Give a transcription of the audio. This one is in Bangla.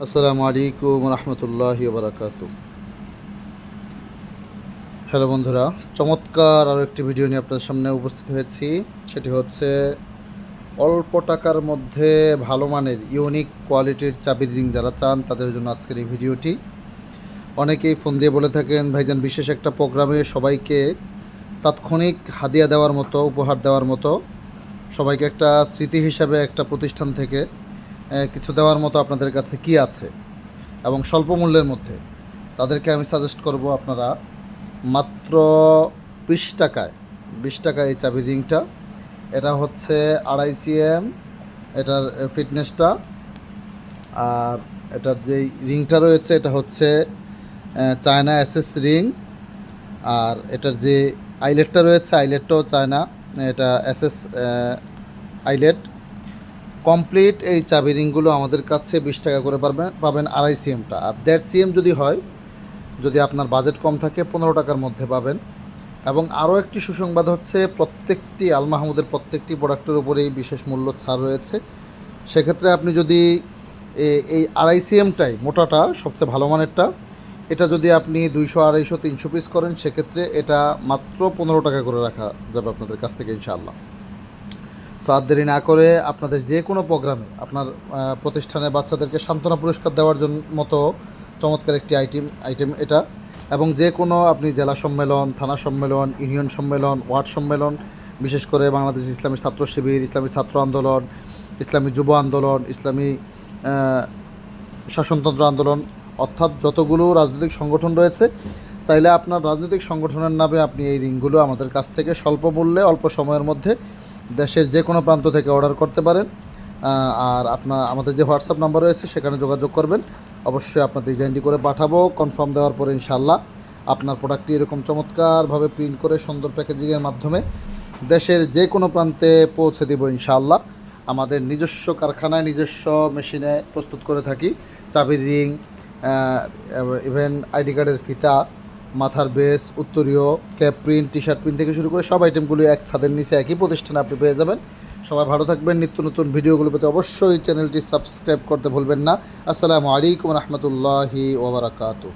আসসালামু আলাইকুম রহমতুল্লাহি বারাকাতু। হ্যালো বন্ধুরা, চমৎকার আরও একটি ভিডিও নিয়ে আপনাদের সামনে উপস্থিত হয়েছি। সেটি হচ্ছে অল্প টাকার মধ্যে ভালো মানের ইউনিক কোয়ালিটির চাবির রিং যারা চান তাদের জন্য আজকের এই ভিডিওটি। অনেকেই ফোন দিয়ে বলে থাকেন, ভাইজান বিশেষ একটা প্রোগ্রামে সবাইকে তাৎক্ষণিক হাদিয়া দেওয়ার মতো, উপহার দেওয়ার মতো, সবাইকে একটা স্মৃতি হিসাবে একটা প্রতিষ্ঠান থেকে কিছু দেওয়ার মতো আপনাদের কাছে কি আছে এবং স্বল্প মূল্যের মধ্যে। তাদেরকে আমি সাজেস্ট করব আপনারা মাত্র 20 টাকায় 20 টাকায় এই চাবি রিংটা। এটা হচ্ছে 2.5 cm এটার ফিটনেসটা। আর এটার যেই রিংটা রয়েছে এটা হচ্ছে চায়না এসএস রিং। আর এটার যে আইলেটটা রয়েছে আইলেটটাও চায়না, এটা এসএস আইলেট। কমপ্লিট এই চাবি রিংগুলো আমাদের কাছে 20 টাকা করে পাবেন 2.5 cmটা। আর 1.5 cm যদি হয়, যদি আপনার বাজেট কম থাকে 15 টাকার মধ্যে পাবেন। এবং আরও একটি সুসংবাদ হচ্ছে প্রত্যেকটি আল মাহমুদের প্রত্যেকটি প্রোডাক্টের উপরেই বিশেষ মূল্য ছাড় রয়েছে। সেক্ষেত্রে আপনি যদি এই 2.5 cmটাই মোটাটা সবচেয়ে ভালো মানেরটা, এটা যদি আপনি 200, 250, 300 পিস করেন সেক্ষেত্রে এটা মাত্র 15 টাকা করে রাখা যাবে আপনাদের কাছ থেকে ইনশাআল্লাহ। সো আর দেরি না করে আপনাদের যে কোনো প্রোগ্রামে আপনার প্রতিষ্ঠানে বাচ্চাদেরকে সান্ত্বনা পুরস্কার দেওয়ার জন্য মতো চমৎকার একটি আইটেম এটা। এবং যে কোনো আপনি জেলা সম্মেলন, থানা সম্মেলন, ইউনিয়ন সম্মেলন, ওয়ার্ড সম্মেলন, বিশেষ করে বাংলাদেশ ইসলামী ছাত্র শিবির, ইসলামী ছাত্র আন্দোলন, ইসলামী যুব আন্দোলন, ইসলামী শাসনতন্ত্র আন্দোলন, অর্থাৎ যতগুলো রাজনৈতিক সংগঠন রয়েছে, চাইলে আপনার রাজনৈতিক সংগঠনের নামে আপনি এই রিংগুলো আমাদের কাছ থেকে স্বল্প মূল্যে অল্প সময়ের মধ্যে দেশের যে কোনো প্রান্ত থেকে অর্ডার করতে পারেন। আর আমাদের যে হোয়াটসঅ্যাপ নাম্বার রয়েছে সেখানে যোগাযোগ করবেন। অবশ্যই আপনার ডিজাইনটি করে পাঠাবো। কনফার্ম দেওয়ার পরে ইনশাআল্লাহ আপনার প্রোডাক্টটি এরকম চমৎকারভাবে প্রিন্ট করে সুন্দর প্যাকেজিংয়ের মাধ্যমে দেশের যে কোনো প্রান্তে পৌঁছে দেব ইনশাআল্লাহ। আমাদের নিজস্ব কারখানায় নিজস্ব মেশিনে প্রস্তুত করে থাকি চাবির রিং, ইভেন আইডি কার্ডের ফিতা, মাথার বেস, উত্তরীয়, cap print, T shirt print থেকে শুরু করে সব আইটেমগুলো এক ছাদের নিচে একই প্রতিষ্ঠানে আপনি পেয়ে যাবেন। সবাই ভালো থাকবেন। নিত্য নতুন ভিডিওগুলো পেতে অবশ্যই চ্যানেলটি সাবস্ক্রাইব করতে ভুলবেন না। আসসালামু আলাইকুম রহমতুল্লাহি ওয়া বারাকাতুহু।